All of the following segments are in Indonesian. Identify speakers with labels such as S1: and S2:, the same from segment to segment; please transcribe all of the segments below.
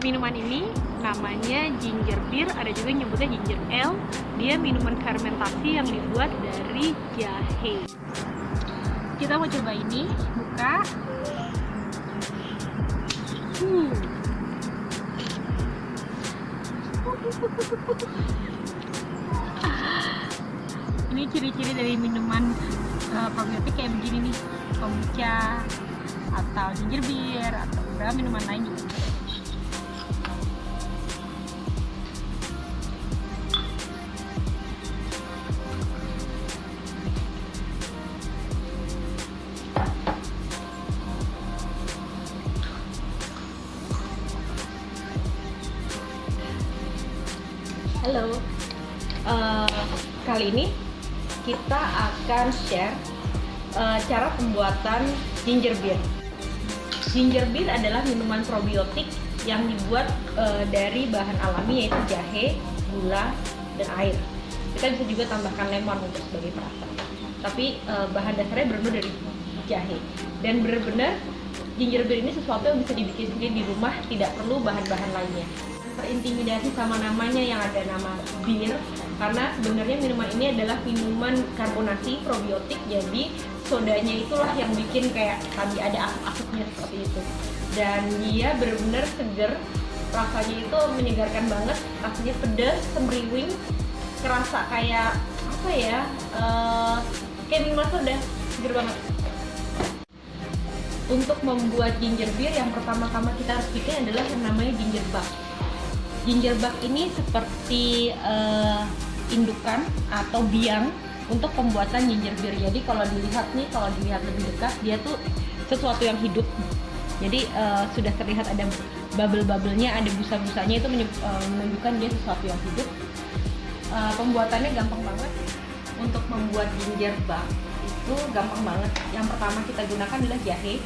S1: Minuman ini namanya ginger beer, ada juga yang nyebutnya ginger ale. Dia minuman fermentasi yang dibuat dari jahe. Kita mau coba ini, buka. Ini ciri-ciri dari minuman probiotik kayak begini nih, kombucha atau ginger beer atau beberapa minuman lain juga. Halo, kali ini kita akan share cara pembuatan ginger beer. Ginger beer adalah minuman probiotik yang dibuat dari bahan alami, yaitu jahe, gula, dan air. Kita bisa juga tambahkan lemon untuk sebagai perasa. Tapi bahan dasarnya benar-benar dari jahe. Dan benar-benar ginger beer ini sesuatu yang bisa dibikin sendiri di rumah, tidak perlu bahan-bahan lainnya. Terintimidasi sama namanya yang ada nama bir, karena sebenarnya minuman ini adalah minuman karbonasi probiotik, jadi sodanya itulah yang bikin kayak tadi ada asap-asapnya seperti itu. Dan dia benar-benar seger, rasanya itu menyegarkan banget, rasanya pedas, semriwing, kerasa kayak apa ya, kayak minuman soda, seger banget. Untuk membuat ginger beer yang pertama-tama kita harus bikin adalah yang namanya ginger bug. Ginger bug ini seperti indukan atau biang untuk pembuatan ginger beer. Jadi kalau dilihat lebih dekat, dia tuh sesuatu yang hidup. Jadi sudah terlihat ada bubble-bubblenya, ada busa-busanya, itu menunjukkan dia sesuatu yang hidup. Pembuatannya gampang banget. Untuk membuat ginger bug itu gampang banget. Yang pertama kita gunakan adalah jahe.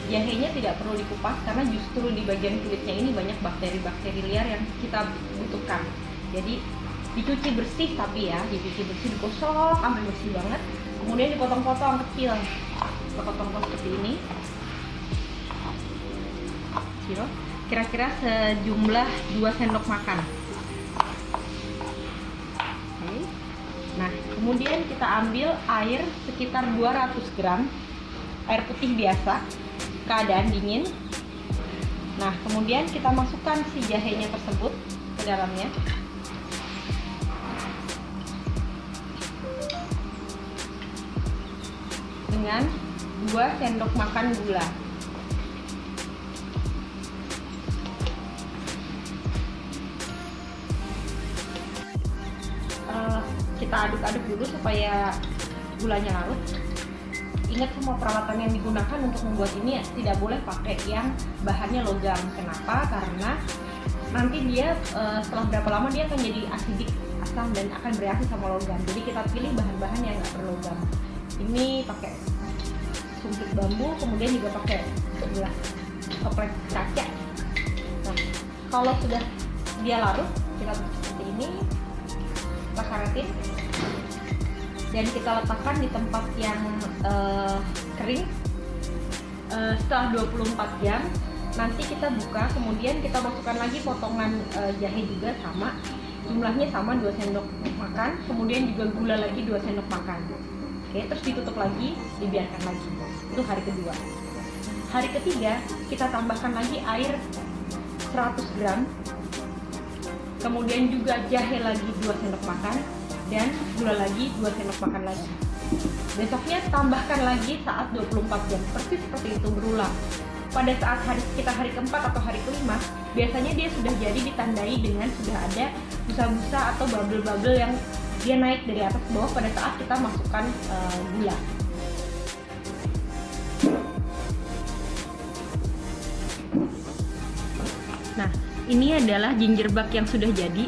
S1: Jahenya tidak perlu dikupas karena justru di bagian kulitnya ini banyak bakteri-bakteri liar yang kita butuhkan. Jadi dicuci bersih, tapi ya dicuci bersih, digosok sampai bersih banget. Kemudian dipotong-potong kecil, potong-potong seperti ini. Kira-kira sejumlah 2 sendok makan. Oke. Nah, kemudian kita ambil air sekitar 200 gram, air putih biasa, keadaan dingin. Nah, kemudian kita masukkan si jahenya tersebut ke dalamnya. Dengan 2 sendok makan gula. Kita aduk-aduk dulu supaya gulanya larut. Ingat, semua peralatan yang digunakan untuk membuat ini tidak boleh pakai yang bahannya logam. Kenapa? Karena nanti dia setelah berapa lama dia akan jadi asidik, asam, dan akan bereaksi sama logam. Jadi kita pilih bahan-bahan yang nggak berlogam. Ini pakai sumpit bambu, kemudian juga pakai gelas toples kaca. Nah, kalau sudah dia larut, kita tutup seperti ini, kita karetin. Dan kita letakkan di tempat yang kering. Setelah 24 jam nanti kita buka, kemudian kita masukkan lagi potongan jahe juga sama, jumlahnya sama 2 sendok makan, kemudian juga gula lagi 2 sendok makan. Oke, terus ditutup lagi, dibiarkan lagi. Itu hari kedua. Hari ketiga kita tambahkan lagi air 100 gram, kemudian juga jahe lagi 2 sendok makan, dan gula lagi 2 sendok makan lagi. Besoknya tambahkan lagi saat 24 jam, persis seperti itu, berulang. Pada saat kita hari keempat atau hari kelima, biasanya dia sudah jadi ditandai dengan sudah ada busa-busa atau bubble-bubble yang dia naik dari atas ke bawah pada saat kita masukkan gula. Nah, ini adalah ginger bug yang sudah jadi.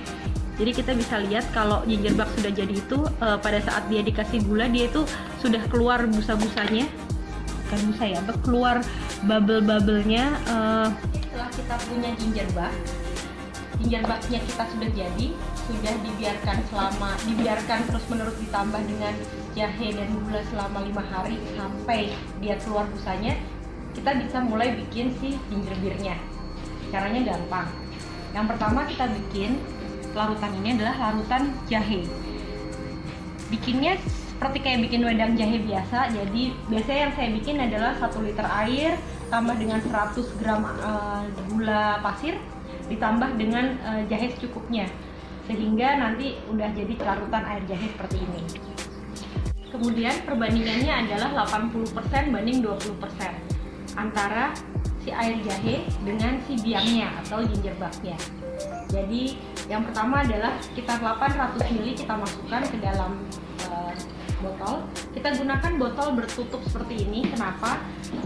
S1: Jadi kita bisa lihat kalau ginger bug sudah jadi itu pada saat dia dikasih gula, dia itu sudah keluar busa-busanya, bukan busa ya, keluar bubble-bubblenya. Setelah kita punya ginger bugnya kita sudah jadi, sudah dibiarkan terus-menerus ditambah dengan jahe dan gula selama 5 hari sampai dia keluar busanya, kita bisa mulai bikin si ginger beer-nya. Caranya gampang. Yang pertama kita bikin larutan ini adalah larutan jahe. Bikinnya seperti kayak bikin wedang jahe biasa. Jadi biasanya yang saya bikin adalah 1 liter air tambah dengan 100 gram gula pasir ditambah dengan jahe secukupnya, sehingga nanti udah jadi larutan air jahe seperti ini. Kemudian perbandingannya adalah 80% banding 20% antara si air jahe dengan si biangnya atau gingerbreadnya. Jadi yang pertama adalah sekitar 800 ml kita masukkan ke dalam botol. Kita gunakan botol bertutup seperti ini. Kenapa?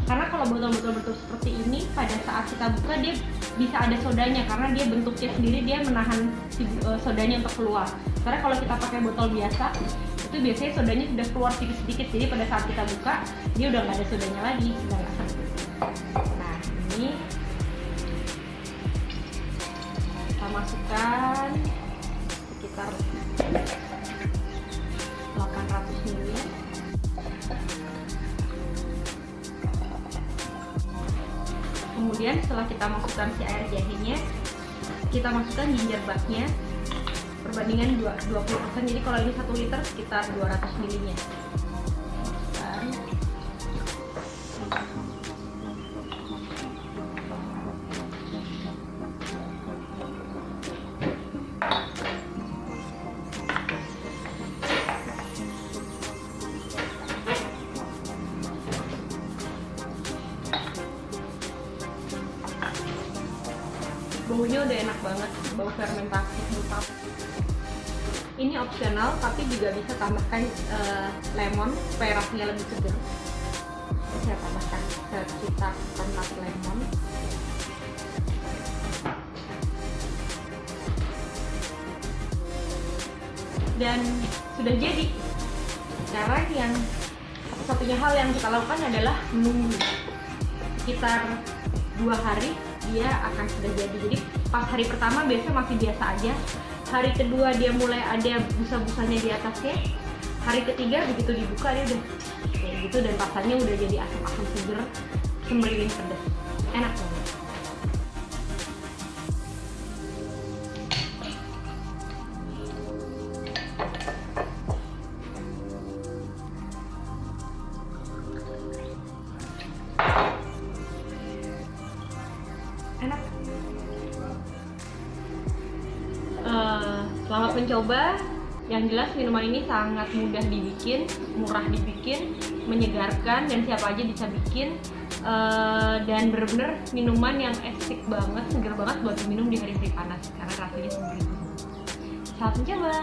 S1: Karena kalau botol-botol bertutup seperti ini, pada saat kita buka dia bisa ada sodanya, karena dia bentuknya sendiri dia menahan si sodanya untuk keluar. Karena kalau kita pakai botol biasa, itu biasanya sodanya sudah keluar sedikit-sedikit, jadi pada saat kita buka dia udah nggak ada sodanya lagi, sudah nggak seru. Nah, ini kita masukkan sekitar 800 ml. Kemudian setelah kita masukkan si air jahenya, kita masukkan gingerbreadnya perbandingan 20%. Jadi kalau ini 1 liter sekitar 200 ml nya. Baunya udah enak banget, bau fermentasi mantap. Ini opsional, tapi juga bisa tambahkan lemon supaya rasanya lebih segar. Saya tambahkan sekitar 4 lemon. Dan sudah jadi. Sekarang yang satu-satunya hal yang kita lakukan adalah menunggu sekitar 2 hari dia akan sudah jadi. Jadi pas hari pertama biasanya masih biasa aja, hari kedua dia mulai ada busa-busanya di atasnya, hari ketiga begitu dibuka dia udah kayak gitu dan rasanya udah jadi asam-asam seger, semeriwing pedas, enak banget. Enak. Selamat mencoba. Yang jelas minuman ini sangat mudah dibikin, murah dibikin, menyegarkan, dan siapa aja bisa bikin. Dan bener-bener minuman yang asik banget, seger banget buat diminum di hari-hari panas karena rasanya sendiri. Selamat mencoba.